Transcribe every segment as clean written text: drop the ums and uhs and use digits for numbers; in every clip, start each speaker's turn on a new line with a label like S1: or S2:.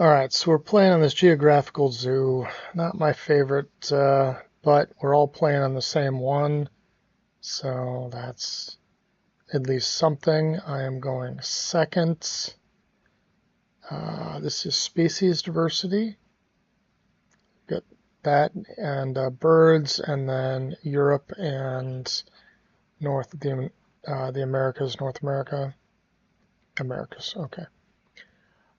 S1: Alright, so we're playing on this geographical zoo. Not my favorite, but we're all playing on the same one, so that's at least something. I am going second. This is species diversity. Got that, and birds, and then Europe and the Americas, North America, Americas. Okay.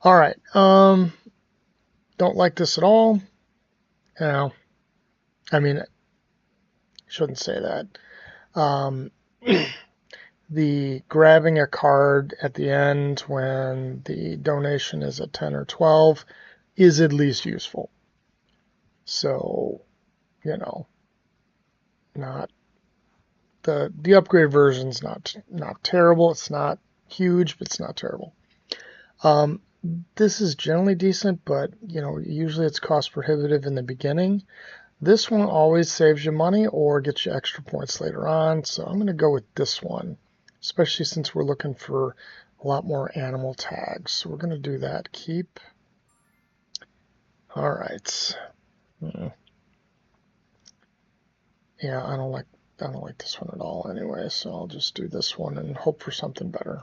S1: All right. Don't like this at all. You know, I mean, I shouldn't say that. Um, the grabbing a card at the end when the donation is at 10 or 12 is at least useful. So, you know, not the upgrade version's not terrible. It's not huge, but it's not terrible. Um, this is generally decent, but usually it's cost prohibitive in the beginning. This one always saves you money or gets you extra points later on, so I'm going to go with this one, especially since we're looking for a lot more animal tags. So we're going to do that. Keep. All right. Yeah, I don't like this one at all anyway, so I'll just do this one and hope for something better.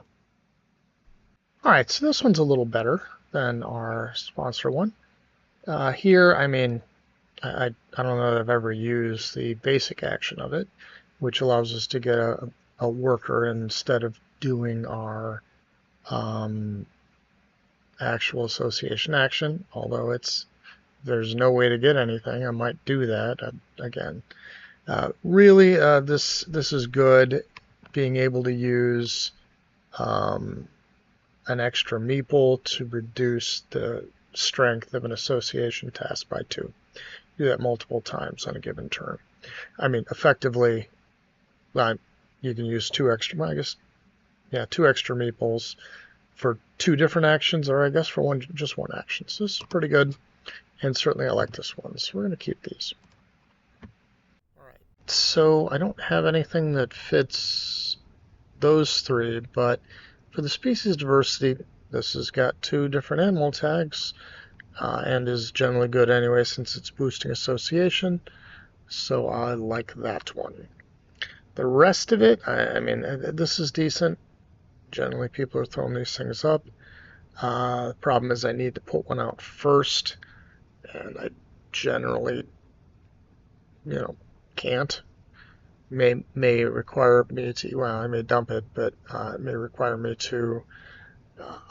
S1: All right, so this one's a little better than our sponsor one. Here, I mean, I don't know that I've ever used the basic action of it, which allows us to get a worker instead of doing our actual association action. Although there's no way to get anything, I might do that again. Really, this is good. Being able to use an extra meeple to reduce the strength of an association task by 2. Do that multiple times on a given turn. I mean, effectively, you can use 2 extra, I guess, yeah, 2 extra meeples for 2 different actions, or I guess for just one action. So this is pretty good, and certainly I like this one, so we're going to keep these. All right, so I don't have anything that fits those 3, but for the species diversity, this has got 2 different animal tags, and is generally good anyway since it's boosting association, so I like that one. The rest of it, I mean, this is decent. Generally, people are throwing these things up. The problem is I need to put one out first, and I generally, can't. May require me to, well, I may dump it, but it may require me to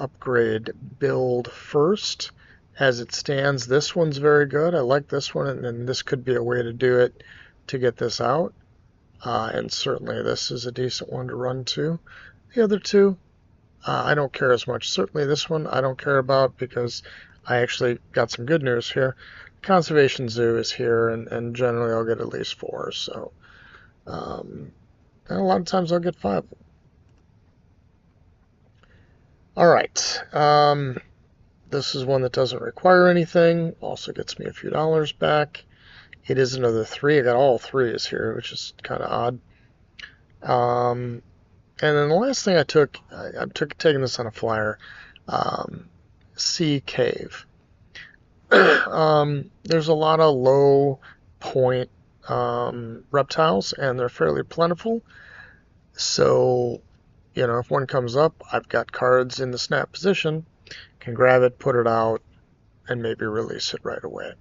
S1: upgrade build first. As it stands, this one's very good. I like this one, and this could be a way to do it to get this out. And certainly this is a decent one to run to. The other 2, I don't care as much. Certainly this one I don't care about because I actually got some good news here. Conservation Zoo is here, and generally I'll get at least 4. So, and a lot of times I'll get 5. All right. This is one that doesn't require anything. Also gets me a few dollars back. It is another 3. I got all 3s here, which is kind of odd. And then the last thing I took, taking this on a flyer, Sea Cave. There's a lot of low point reptiles, and they're fairly plentiful. So, if one comes up, I've got cards in the snap position, can grab it, put it out, and maybe release it right away.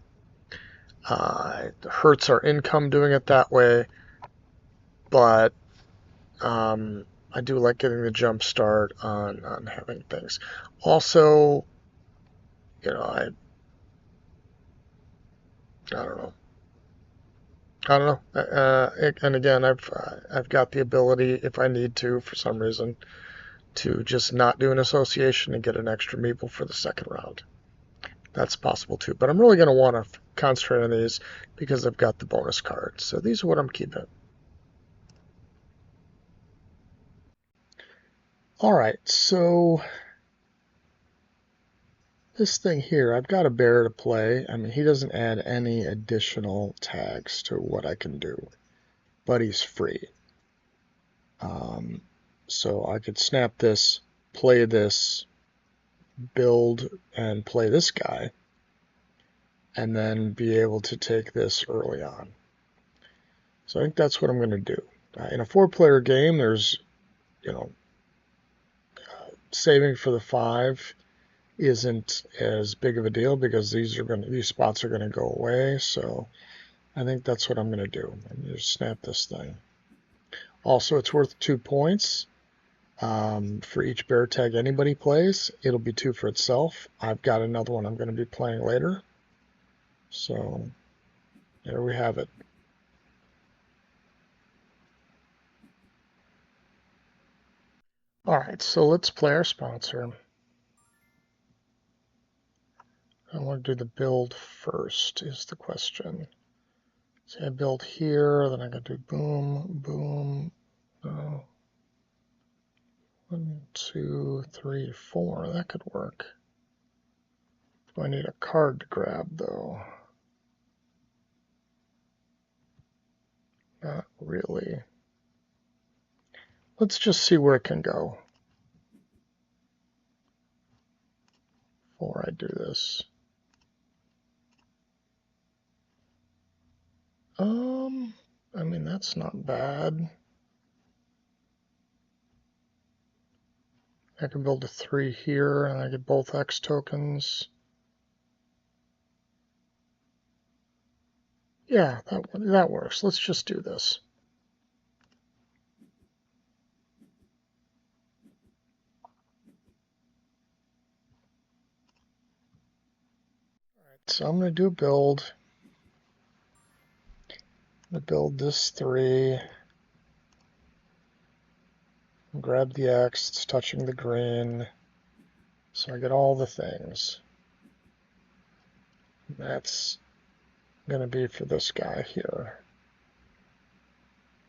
S1: It hurts our income doing it that way, but I do like getting the jump start on having things. Also, I don't know. I don't know. And again, I've got the ability, if I need to, for some reason, to just not do an association and get an extra meeple for the second round. That's possible too. But I'm really going to want to concentrate on these because I've got the bonus cards. So these are what I'm keeping. All right, so this thing here, I've got a bear to play. I mean, he doesn't add any additional tags to what I can do, but he's free. So I could snap this, play this, build and play this guy, and then be able to take this early on. So I think that's what I'm going to do. In a 4-player game, there's, saving for the 5 isn't as big of a deal because these spots are going to go away. So I think that's what I'm going to do. I'm going to just snap this thing. Also, it's worth 2 points for each bear tag anybody plays. It'll be 2 for itself. I've got another one I'm going to be playing later. So there we have it. All right, so let's play our sponsor. I want to do the build first is the question. So I build here, then I gotta do boom, boom. 1, 2, 3, 4. That could work. Do I need a card to grab though? Not really. Let's just see where it can go before I do this. I mean, that's not bad. I can build a 3 here, and I get both X tokens. Yeah, that works. Let's just do this. All right, so I'm going to do a build. I'm going to build this 3. Grab the X, it's touching the green. So I get all the things. That's going to be for this guy here,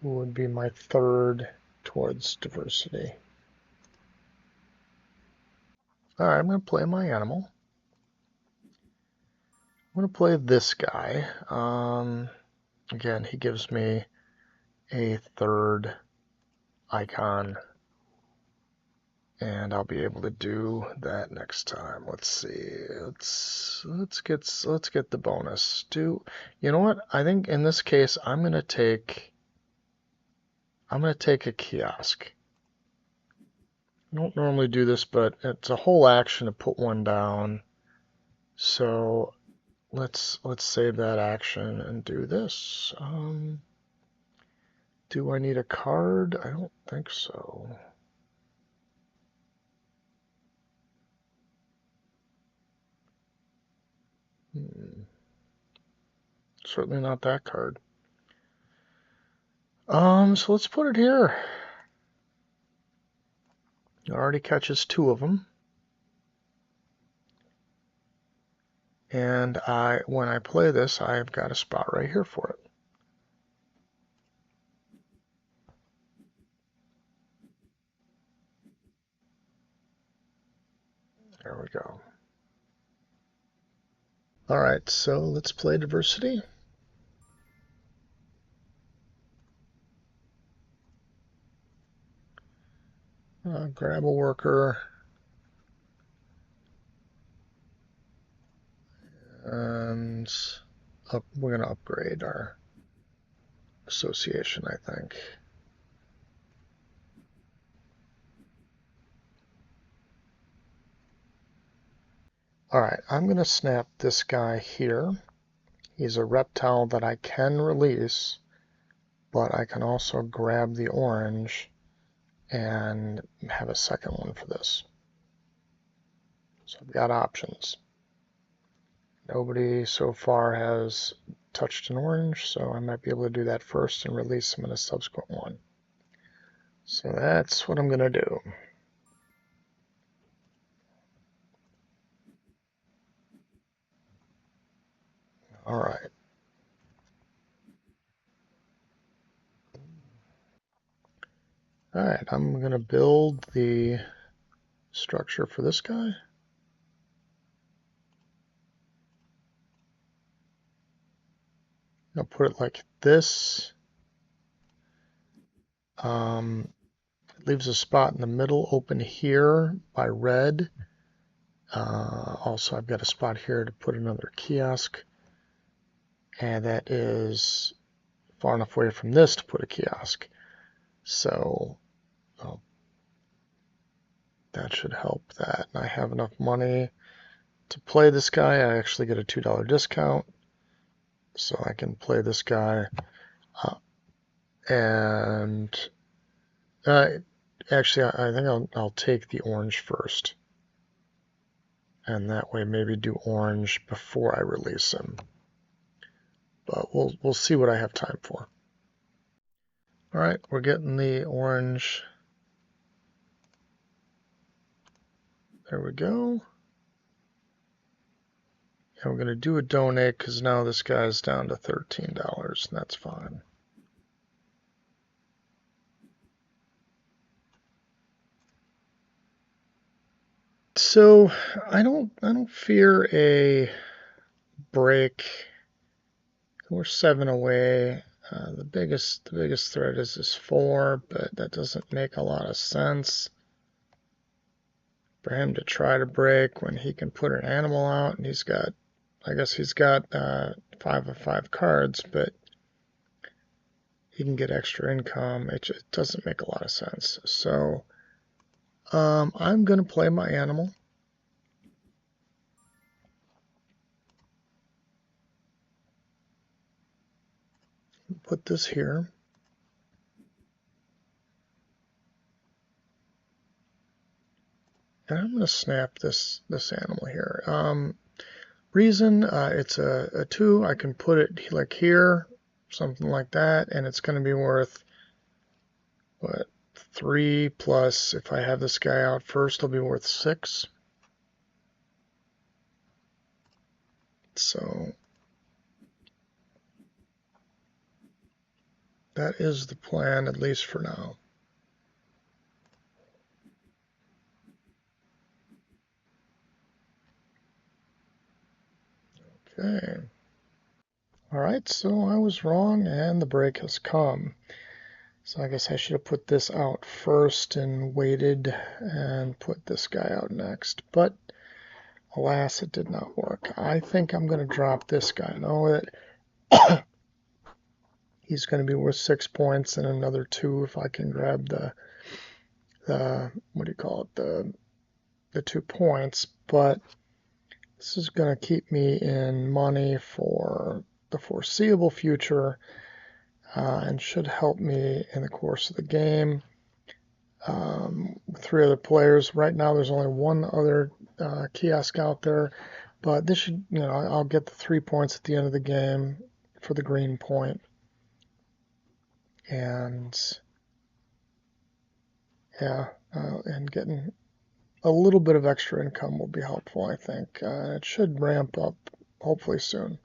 S1: who would be my 3rd towards diversity. All right, I'm going to play my animal. I'm going to play this guy. Again, he gives me a 3rd icon, and I'll be able to do that next time. Let's see. Let's get the bonus. You know what? I think in this case I'm going to take a kiosk. I don't normally do this, but it's a whole action to put one down. So let's save that action and do this. Do I need a card? I don't think so. Certainly not that card. So let's put it here. It already catches 2 of them. And when I play this, I've got a spot right here for it. There we go. All right, so let's play diversity. Grab a worker. And we're going to upgrade our association, I think. All right, I'm going to snap this guy here. He's a reptile that I can release, but I can also grab the orange and have a second one for this. So I've got options. Nobody so far has touched an orange, so I might be able to do that first and release them in a subsequent one. So that's what I'm going to do. All right. All right, I'm going to build the structure for this guy. I'll put it like this. It leaves a spot in the middle open here by red. Also, I've got a spot here to put another kiosk, and that is far enough away from this to put a kiosk. So that should help that. And I have enough money to play this guy. I actually get a $2 discount, so I can play this guy. And actually, I think I'll take the orange first. And that way maybe do orange before I release him. But we'll see what I have time for. All right, we're getting the orange. There we go. And we're going to do a donate because now this guy's down to $13, and that's fine. So I don't fear a break. We're 7 away. The biggest threat is this 4, but that doesn't make a lot of sense for him to try to break when he can put an animal out, and he's got, I guess he's got 5 of 5 cards, but he can get extra income. It just doesn't make a lot of sense. So I'm going to play my animal. Put this here. And I'm going to snap this animal here. Reason, it's a 2. I can put it like here, something like that, and it's going to be worth, what, 3 plus, if I have this guy out first, it'll be worth 6. So that is the plan, at least for now. Okay. All right, so I was wrong, and the break has come. So I guess I should have put this out first and waited and put this guy out next. But alas, it did not work. I think I'm going to drop this guy. I know that he's going to be worth 6 points and another 2 if I can grab the what do you call it, the 2 points. But this is going to keep me in money for the foreseeable future and should help me in the course of the game. 3 other players. Right now there's only 1 other kiosk out there, but this should, I'll get the 3 points at the end of the game for the green point. And yeah, and getting a little bit of extra income will be helpful, I think. It should ramp up hopefully soon.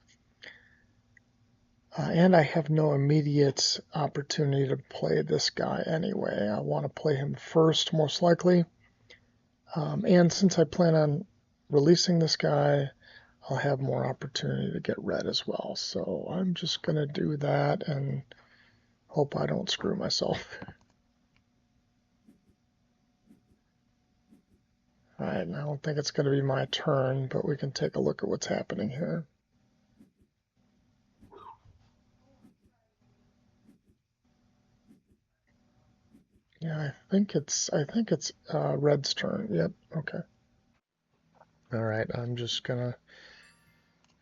S1: And I have no immediate opportunity to play this guy anyway. I want to play him first, most likely. And since I plan on releasing this guy, I'll have more opportunity to get red as well. So I'm just going to do that and hope I don't screw myself. All right, I don't think it's going to be my turn, but we can take a look at what's happening here. Yeah, I think it's red's turn. Yep, okay. All right, I'm just gonna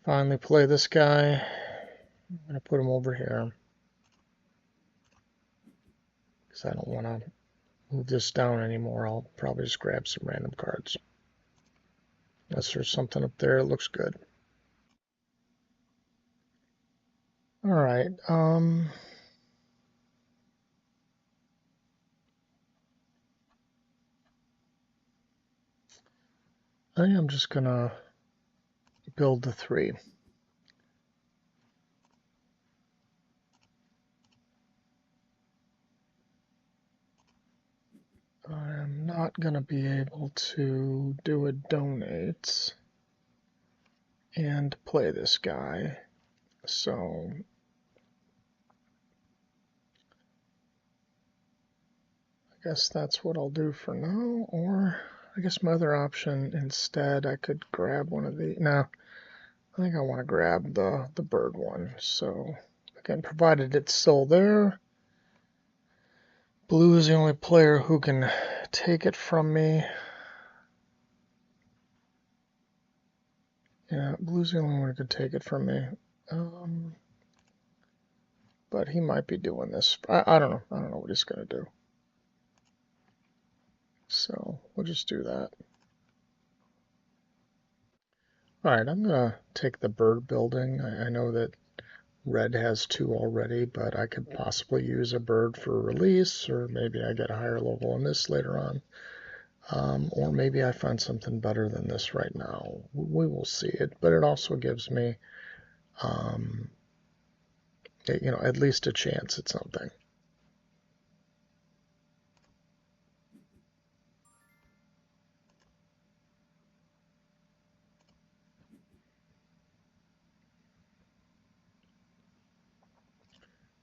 S1: finally play this guy. I'm gonna put him over here because I don't want to move this down anymore. I'll probably just grab some random cards. Unless there's something up there that looks good. All right. I am just gonna build the 3. I'm not gonna be able to do a donate and play this guy, so I guess that's what I'll do for now, or I guess my other option instead, I could grab one of the. No, I think I want to grab the bird one. So again, provided it's still there. Blue is the only player who can take it from me. Yeah, blue's the only one who could take it from me. But he might be doing this. I don't know. I don't know what he's going to do. So we'll just do that. All right, I'm going to take the bird building. I know that red has 2 already, but I could possibly use a bird for release, or maybe I get a higher level on this later on. Or maybe I find something better than this right now. We will see it, but it also gives me, at least a chance at something.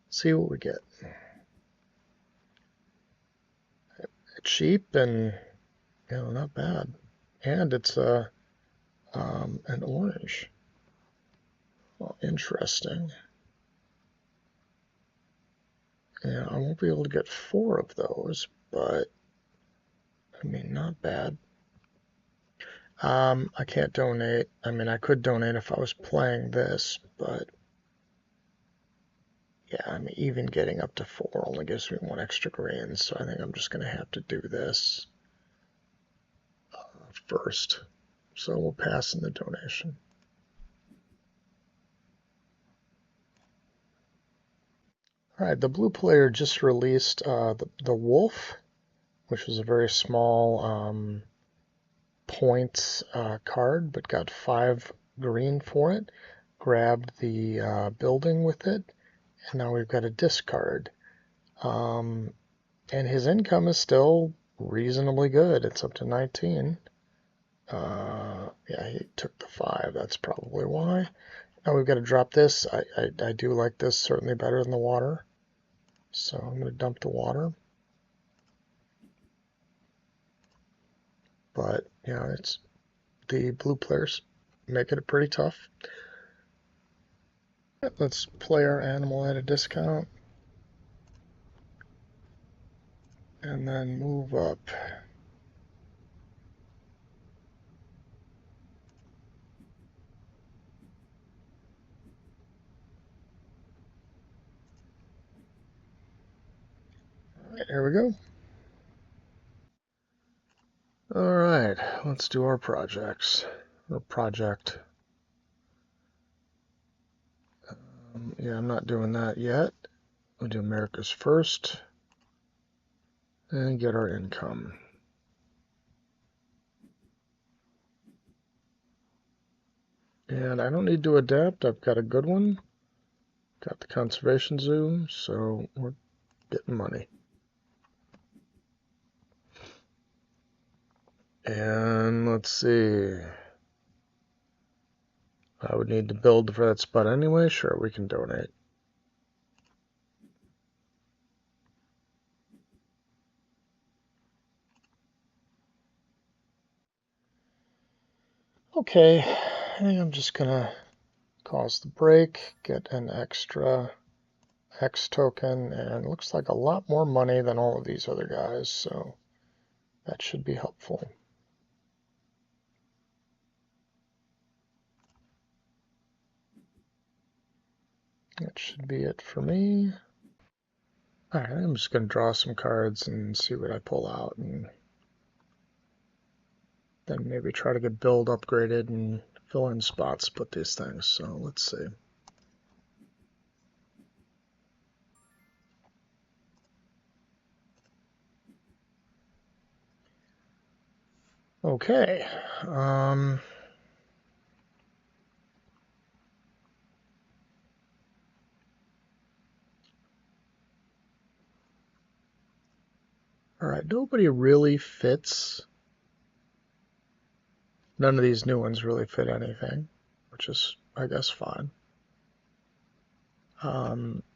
S1: See what we get. It's cheap and not bad, and it's an orange. Well, interesting. Yeah, I won't be able to get 4 of those, but I mean, not bad. I can't donate. I mean, I could donate if I was playing this, but yeah, I mean, even getting up to 4 only gives me 1 extra green, so I think I'm just going to have to do this first. So we'll pass in the donation. All right, the blue player just released the wolf, which was a very small points card, but got 5 green for it. Grabbed the building with it, and now we've got a discard. And his income is still reasonably good. It's up to 19. Yeah, he took the 5. That's probably why. Now we've got to drop this. I do like this certainly better than the water. So I'm going to dump the water. But, yeah, it's the blue players making it pretty tough. Let's play our animal at a discount. And then move up. All right, here we go. All right, let's do our projects. Or project. Yeah, I'm not doing that yet. We'll do America's first. And get our income. And I don't need to adapt. I've got a good one. Got the conservation zoo, so we're getting money. And let's see. I would need to build for that spot anyway. Sure, we can donate. Okay, I think I'm just gonna cause the break, get an extra X token, and it looks like a lot more money than all of these other guys, so that should be helpful. That should be it for me. Alright, I'm just going to draw some cards and see what I pull out, and then maybe try to get build upgraded and fill in spots with these things. So let's see. Okay. Alright, nobody really fits. None of these new ones really fit anything, which is, I guess, fine.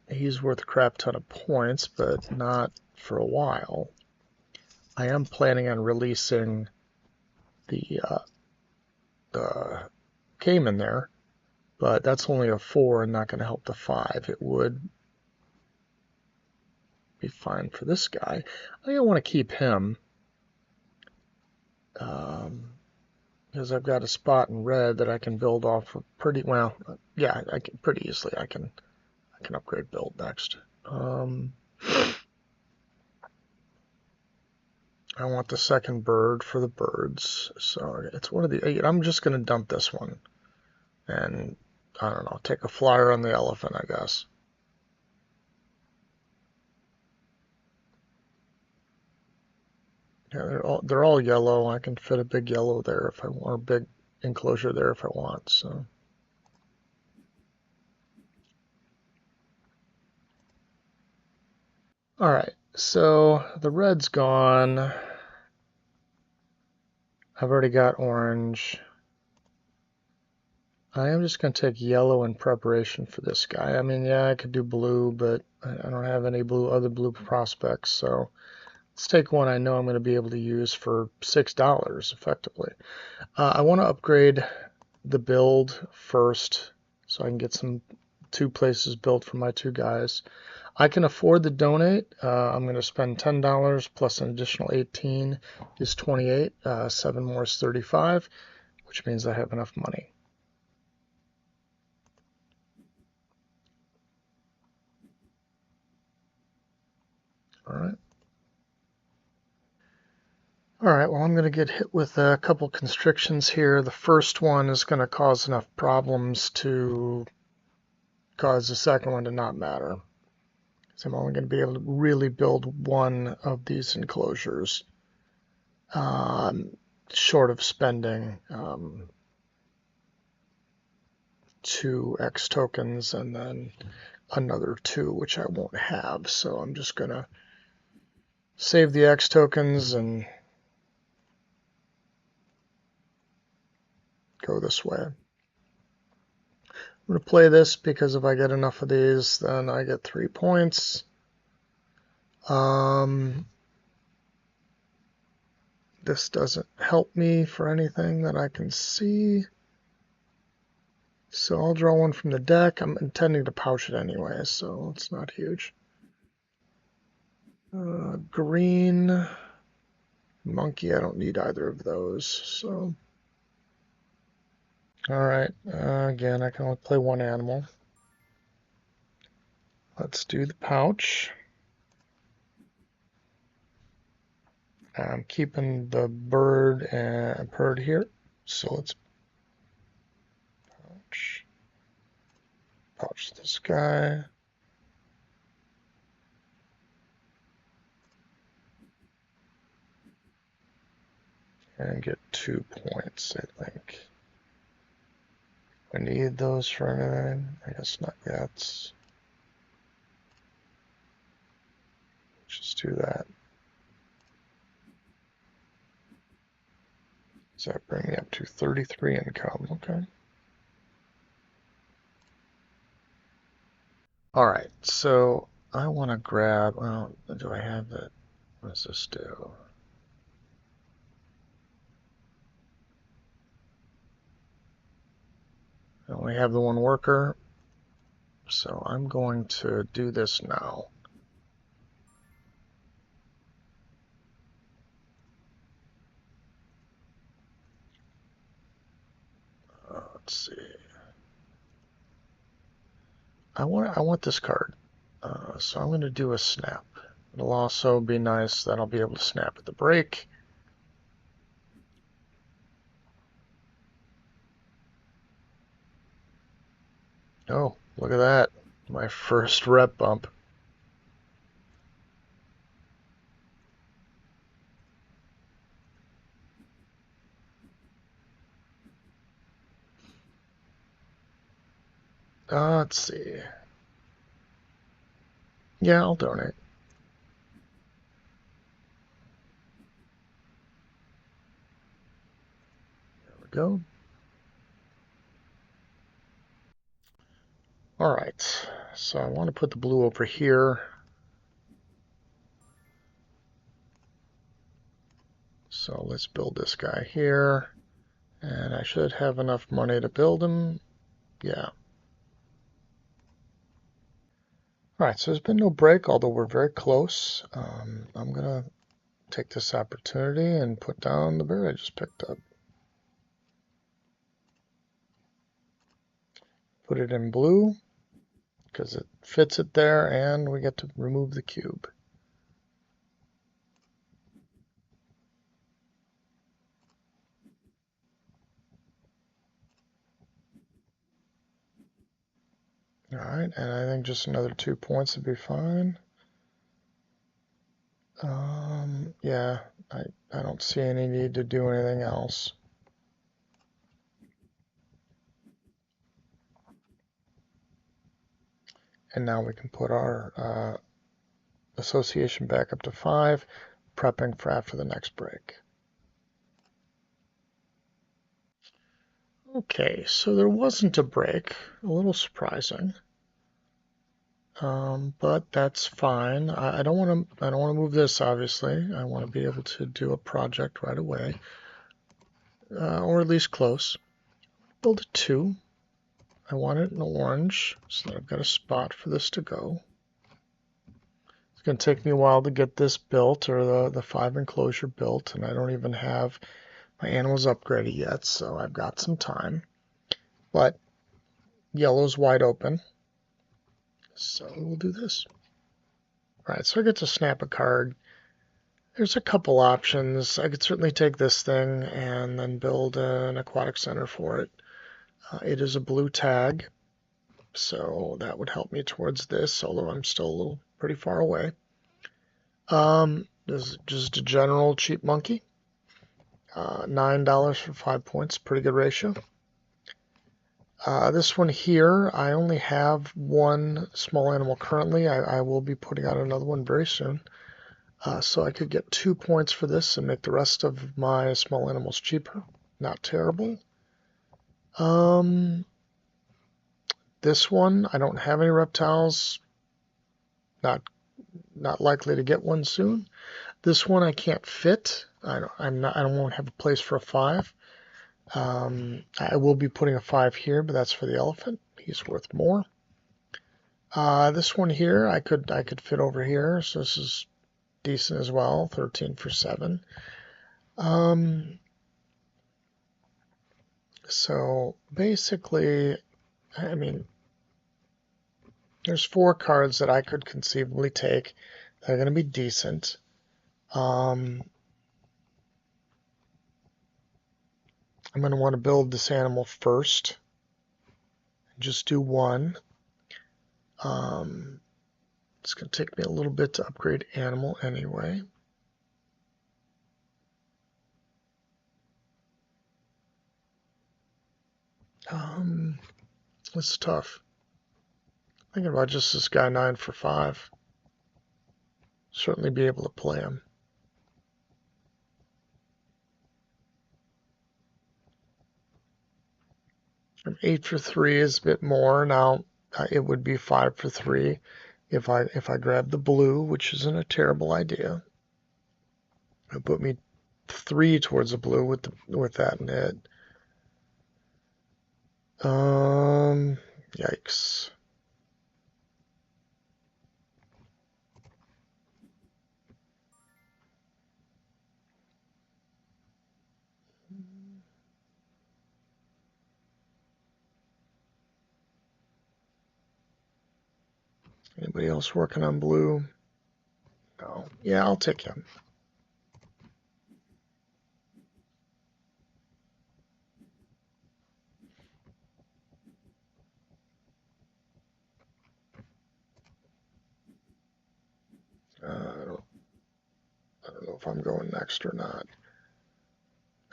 S1: He's worth a crap ton of points, but not for a while. I am planning on releasing the Cayman there, but that's only a 4 and not going to help the 5. It would be fine for this guy. I think I want to keep him because I've got a spot in red that I can build off of pretty well. Yeah, I can pretty easily. I can upgrade build next. I want the second bird for the birds, so it's one of the 8. I'm just going to dump this one, and I don't know, take a flyer on the elephant, I guess. Yeah, they're all yellow. I can fit a big yellow there if I want, or a big enclosure there if I want. So. All right, so the red's gone. I've already got orange. I am just going to take yellow in preparation for this guy. I mean, yeah, I could do blue, but I don't have any other blue prospects, so let's take one I know I'm going to be able to use for $6 effectively. I want to upgrade the build first so I can get some 2 places built for my 2 guys. I can afford to donate. I'm going to spend $10 plus an additional 18 is 28. 7 more is 35, which means I have enough money. All right. All right, well, I'm going to get hit with a couple constrictions here. The first one is going to cause enough problems to cause the second one to not matter. So I'm only going to be able to really build one of these enclosures, short of spending 2 X tokens and then another 2, which I won't have. So I'm just going to save the X tokens and go this way. I'm going to play this because if I get enough of these, then I get 3 points. This doesn't help me for anything that I can see. So I'll draw one from the deck. I'm intending to pouch it anyway, so it's not huge. Green, monkey, I don't need either of those, so. All right, again, I can only play one animal. Let's do the pouch. I'm keeping the bird and bird here, so let's pouch this guy. And get 2 points, I think. I need those for anything? I guess not yet. Just do that. Does that bring me up to 33 income? Okay. All right, so I want to grab, well, do I have it? What does this do? I only have the one worker, so I'm going to do this now. Let's see. I want this card, so I'm going to do a snap. It'll also be nice that I'll be able to snap at the break. Oh, look at that. My first rep bump. Let's see. Yeah, I'll donate. There we go. All right, so I want to put the blue over here. So let's build this guy here. And I should have enough money to build him. Yeah. All right, so there's been no break, although we're very close. I'm going to take this opportunity and put down the bear I just picked up. Put it in blue because it fits it there, and we get to remove the cube. All right, and I think just another 2 points would be fine. Yeah, I don't see any need to do anything else. And now we can put our association back up to 5, prepping for after the next break. Okay, so there wasn't a break, a little surprising. But that's fine. I don't want to move this, obviously. I want to be able to do a project right away, or at least close. Build a 2. I want it in orange, so that I've got a spot for this to go. It's going to take me a while to get this built, or the 5 enclosure built, and I don't even have my animals upgraded yet, so I've got some time. But yellow's wide open, so we'll do this. All right, so I get to snap a card. There's a couple options. I could certainly take this thing and then build an aquatic center for it. It is a blue tag, so that would help me towards this, although I'm still a little pretty far away. This is just a general cheap monkey. $9 for 5 points, pretty good ratio. This one here, I only have one small animal currently. I will be putting out another one very soon. So I could get 2 points for this and make the rest of my small animals cheaper. Not terrible. This one, I don't have any reptiles. Not likely to get one soon. This one I can't fit. I won't have a place for a 5. I will be putting a 5 here, but that's for the elephant. He's worth more. This one here, I could fit over here, so this is decent as well. 13 for 7. So basically, I mean, there's 4 cards that I could conceivably take that are going to be decent. I'm going to want to build this animal first. Just do 1. It's going to take me a little bit to upgrade animal anyway. It's tough. Thinking about just this guy 9 for 5. Certainly be able to play him. And 8 for 3 is a bit more. Now it would be 5 for 3 if I grab the blue, which isn't a terrible idea. It put me 3 towards the blue with that in it. Yikes. Anybody else working on blue? No. Yeah, I'll take him. I don't know if I'm going next or not.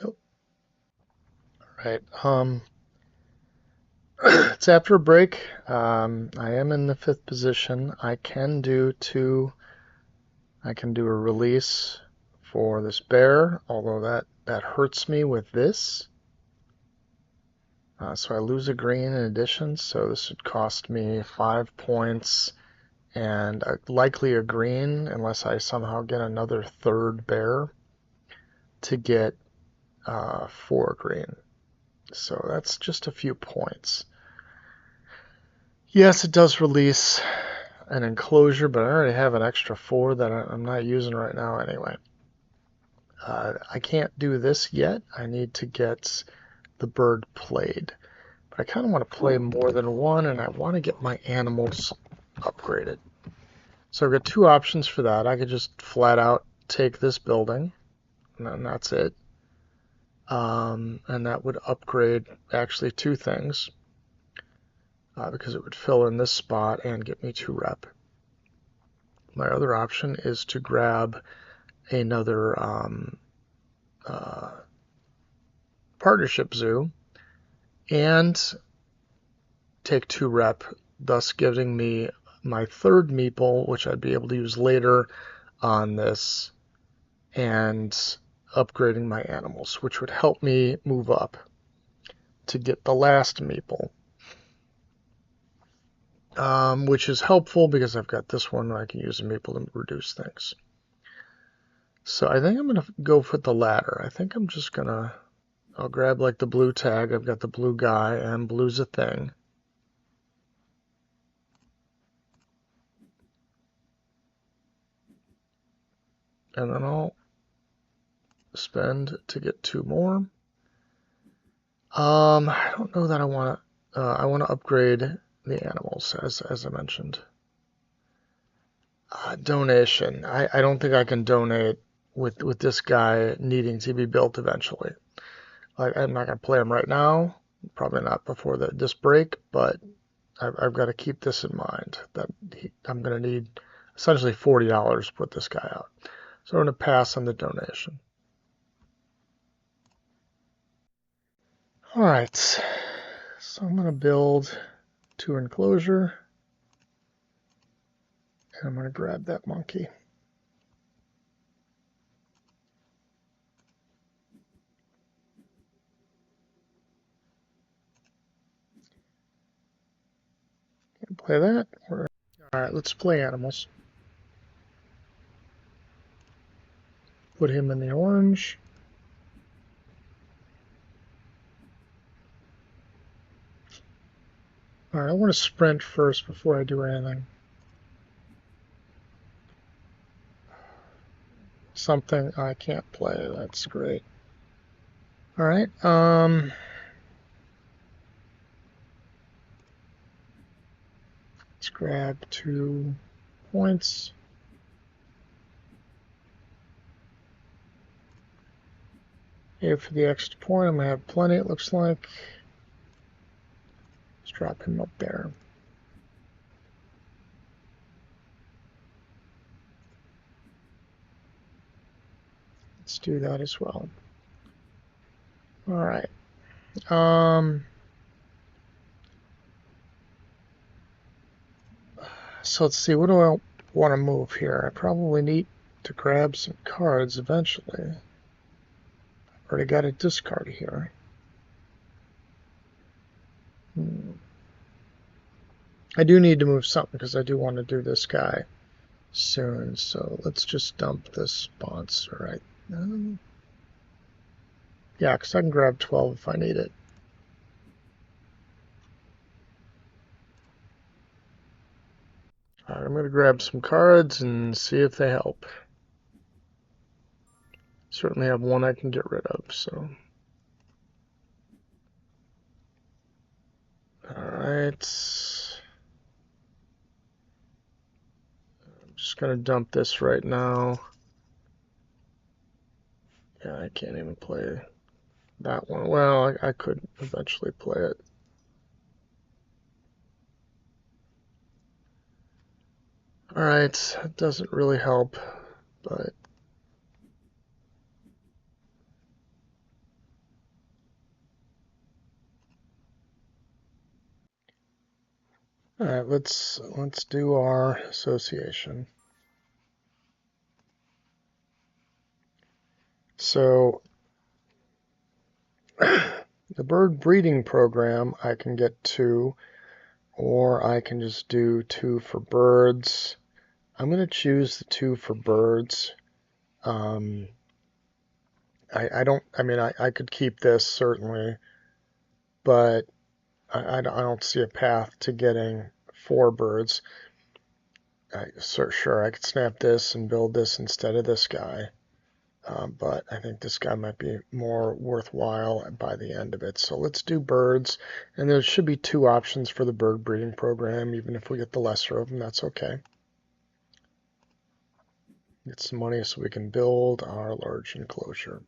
S1: Nope. All right. It's after a break. I am in the 5th position. I can do a release for this bear, although that hurts me with this. So I lose a green in addition, so this would cost me 5 points and likely a green unless I somehow get another 3rd bear. to get 4 green. So that's just a few points. Yes, it does release an enclosure, but I already have an extra 4 that I'm not using right now anyway. I can't do this yet. I need to get the bird played. But I kind of want to play more than one, and I want to get my animals upgraded. So I've got 2 options for that. I could just flat out take this building, and that's it. And that would upgrade actually 2 things, because it would fill in this spot and get me 2 rep. My other option is to grab another partnership zoo and take 2 rep, thus giving me my 3rd meeple, which I'd be able to use later on this, and upgrading my animals, which would help me move up to get the last meeple, which is helpful because I've got this one where I can use a meeple to reduce things. So I think I'm going to go for the latter. I think I'm just going to, I'll grab like the blue tag. I've got the blue guy, and blue's a thing. And then I'll spend to get 2 more. I don't know that I want to upgrade the animals, as I mentioned. Donation. I don't think I can donate with this guy needing to be built eventually. I'm not going to play him right now. Probably not before this break, but I've got to keep this in mind, that I'm going to need essentially $40 to put this guy out. So I'm going to pass on the donation. All right, so I'm going to build 2 enclosure, and I'm going to grab that monkey. Play that. All right, let's play animals. Put him in the orange. All right, I want to sprint first before I do anything. Something I can't play. That's great. All right. Let's grab 2 points. Here for the extra point. I'm going to have plenty, it looks like. Let's drop him up there. Let's do that as well. All right. So let's see, what do I want to move here? I probably need to grab some cards eventually. I've already got a discard here. I do need to move something because I do want to do this guy soon. So let's just dump this sponsor. Yeah, because I can grab 12 if I need it. All right, I'm going to grab some cards and see if they help. Certainly have one I can get rid of, so. All right. I'm just going to dump this right now. Yeah, I can't even play that one. Well, I could eventually play it. All right, it doesn't really help, but all right, let's do our association. So the bird breeding program, I can get 2, or I can just do 2 for birds. I'm going to choose the 2 for birds, I don't, I mean, I could keep this certainly, but I don't see a path to getting 4 birds. Sure, I could snap this and build this instead of this guy. But I think this guy might be more worthwhile by the end of it. So let's do birds, and there should be 2 options for the bird breeding program. Even if we get the lesser of them, that's okay. Get some money so we can build our large enclosure.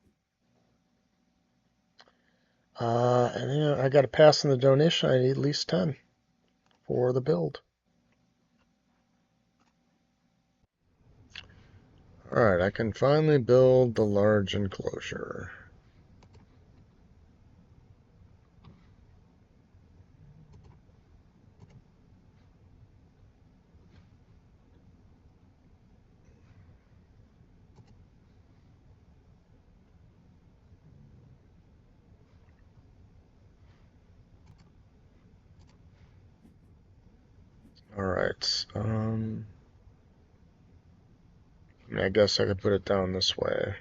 S1: And I got to pass in the donation. I need at least 10 for the build. All right, I can finally build the large enclosure. All right. I guess I could put it down this way,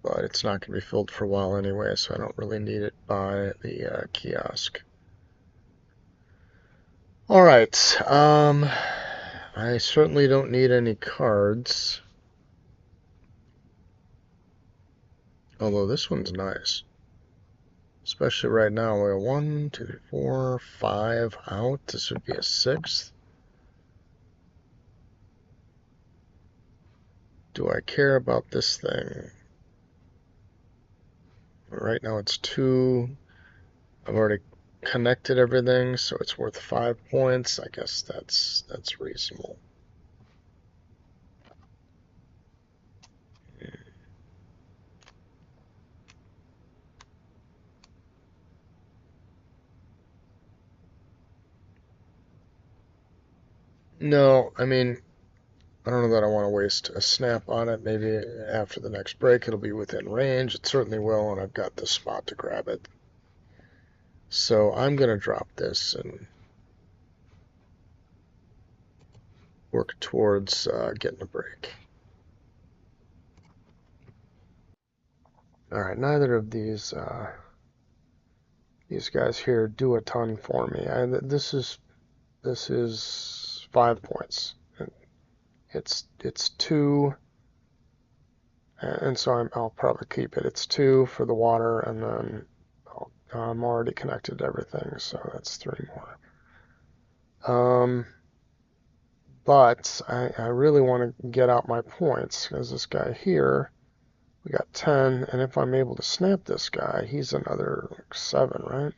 S1: but it's not going to be filled for a while anyway, so I don't really need it by the kiosk. All right. I certainly don't need any cards, although this one's nice. Especially right now, we have 1, 2, 3, 4, 5 out. This would be a 6th. Do I care about this thing? Right now it's 2. I've already connected everything, so it's worth 5 points. I guess that's reasonable. No, I mean, I don't know that I want to waste a snap on it. Maybe after the next break it'll be within range. It certainly will, and I've got the spot to grab it. So I'm going to drop this and work towards getting a break. All right, neither of these guys here do a ton for me. This is 5 points. It's 2, and so I'll probably keep it. It's 2 for the water, and then I'm already connected to everything, so that's 3 more. But I really want to get out my points, because this guy here, we got 10, and if I'm able to snap this guy, he's another 7, right?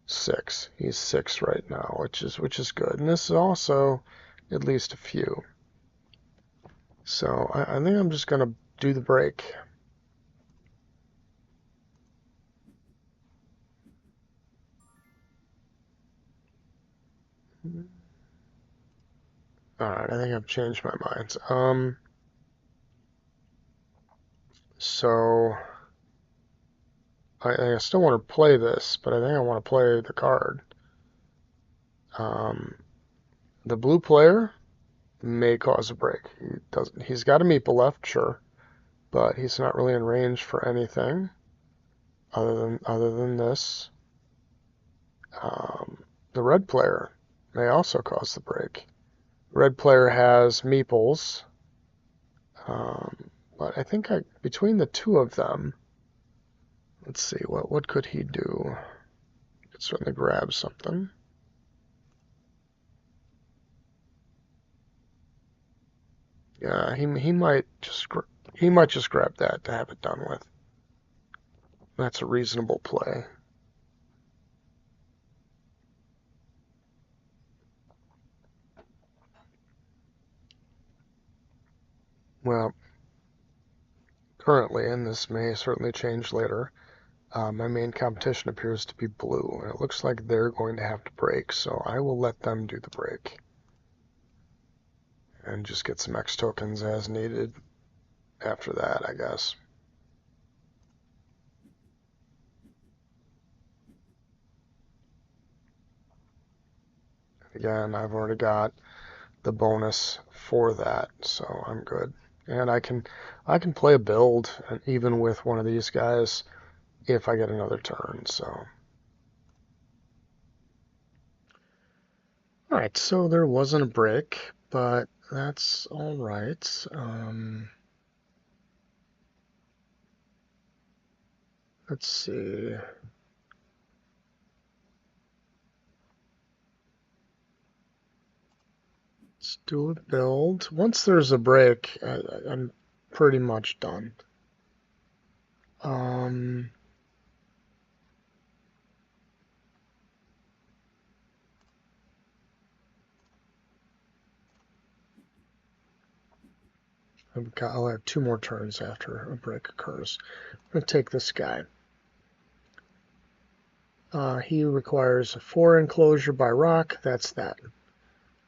S1: 6. He's 6 right now, which is good. And this is also at least a few. So I think I'm just going to do the break. Alright, I think I've changed my mind. So I still want to play this, but I think I want to play the card. The blue player may cause a break. He's got a meeple left, sure, but he's not really in range for anything other than this. The red player may also cause the break. Red player has meeples, but I think between the 2 of them, let's see, what could he do? He could certainly grab something. Yeah, he might just grab that to have it done with. That's a reasonable play. Well, currently, and this may certainly change later, my main competition appears to be blue, and it looks like they're going to have to break, so I will let them do the break. And just get some X tokens as needed after that, I guess. Again, I've already got the bonus for that, so I'm good. And I can play a build even with one of these guys if I get another turn. So, all right. So there wasn't a break, but that's all right. Let's see. Let's do a build. Once there's a break, I'm pretty much done. I'll have 2 more turns after a break occurs. I'm going to take this guy. He requires a 4 enclosure by rock. That's that.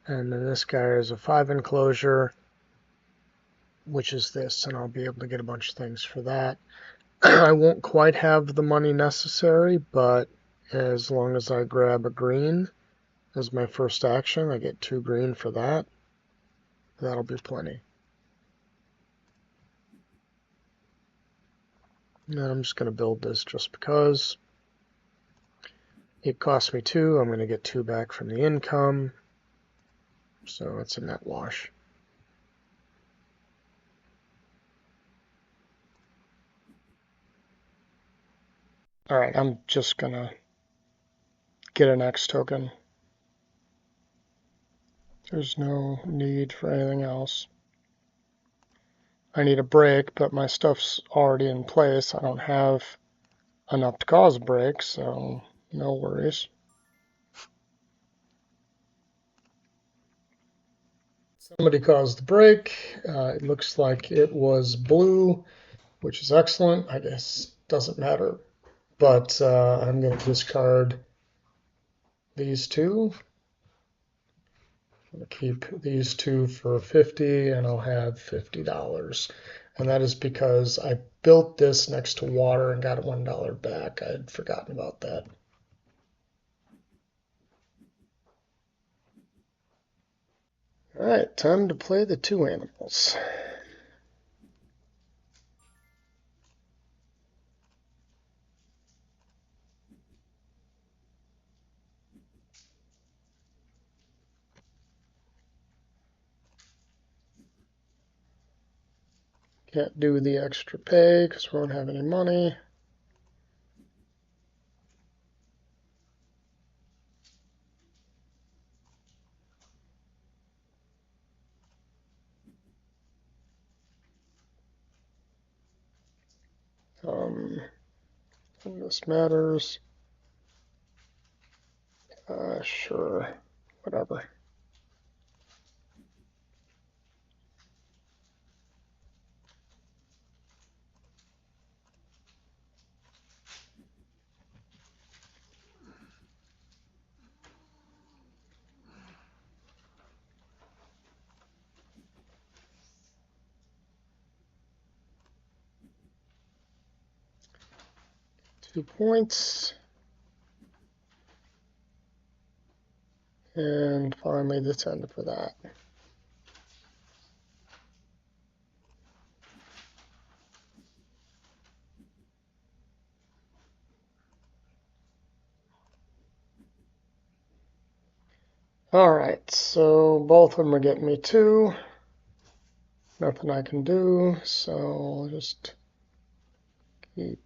S1: And then this guy is a 5 enclosure, which is this, and I'll be able to get a bunch of things for that. I won't quite have the money necessary, but as long as I grab a green as my first action, I get 2 green for that. That'll be plenty. And I'm just going to build this just because. It cost me 2. I'm going to get 2 back from the income. So it's a net wash. All right, I'm just going to get an X token. There's no need for anything else. I need a break, but my stuff's already in place. I don't have enough to cause a break, so no worries. Somebody caused the break. It looks like it was blue, which is excellent. I guess doesn't matter. But I'm going to discard these 2. I'm going to keep these 2 for 50, and I'll have $50. And that is because I built this next to water and got $1 back. I'd forgotten about that. All right, time to play the 2 animals. Can't do the extra pay because we won't have any money. This matters. Sure, whatever. Two points. And finally the 10 for that. Alright, so both of them are getting me 2. Nothing I can do, so I'll just keep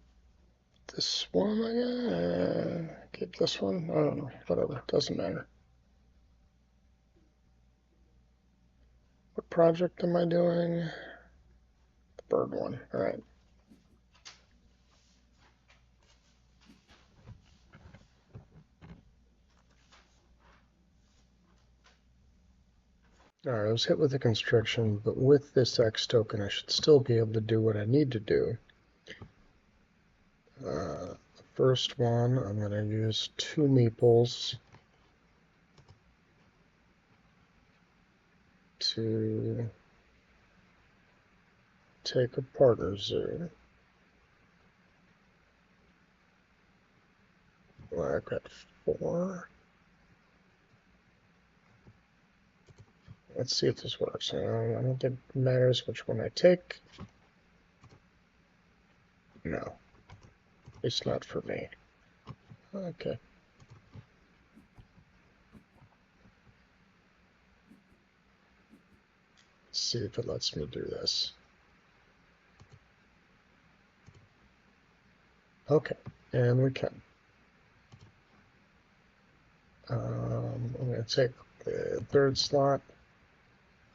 S1: this one, I guess. Keep this one. I don't know, whatever, doesn't matter. What project am I doing? The bird one, alright. Alright, I was hit with a constriction, but with this X token I should still be able to do what I need to do. The first one, I'm going to use 2 meeples to take a partner zoo. Well, I've got 4. let's see if this works. I don't think it matters which one I take. No, it's not for me. Okay. Let's see if it lets me do this. Okay, and we can. I'm going to take the third slot.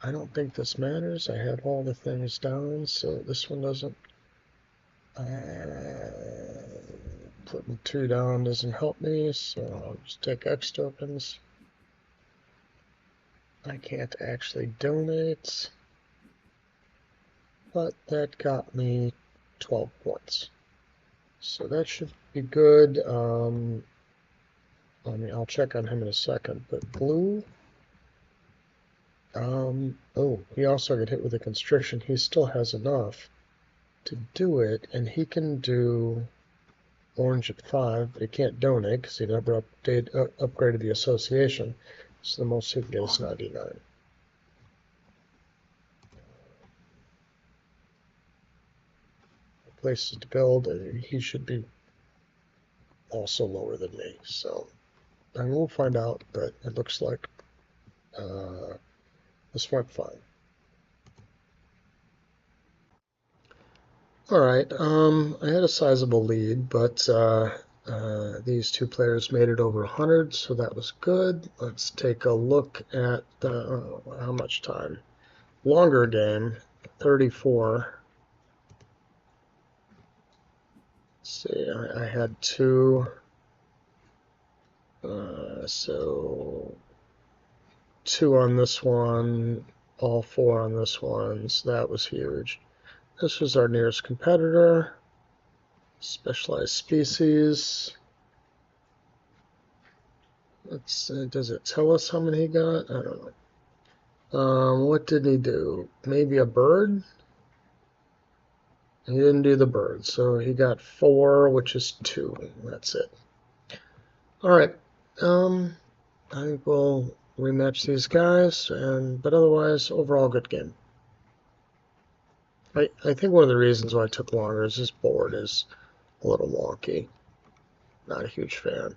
S1: I don't think this matters. I have all the things down, so this one doesn't. Putting 2 down doesn't help me, so I'll just take X tokens. I can't actually donate, but that got me 12 points. So that should be good. I'll check on him in a second, but blue. Oh, he also got hit with a constriction. He still has enough to do it, and he can do orange at 5, but he can't donate because he never upgraded the association. So the most he can get is 99. Places to build, he should be also lower than me. So and we'll find out, but it looks like this went fine. All right, I had a sizable lead, but these 2 players made it over 100, so that was good. Let's take a look at how much time. Longer game, 34. Let's see, I had 2, so 2 on this one, all 4 on this one, so that was huge. This was our nearest competitor. Specialized species. Does it tell us how many he got? I don't know. What did he do? Maybe a bird? He didn't do the bird, so he got 4, which is 2. That's it. All right. I think we'll rematch these guys, but otherwise, overall good game. I think one of the reasons why it took longer is this board is a little wonky. Not a huge fan.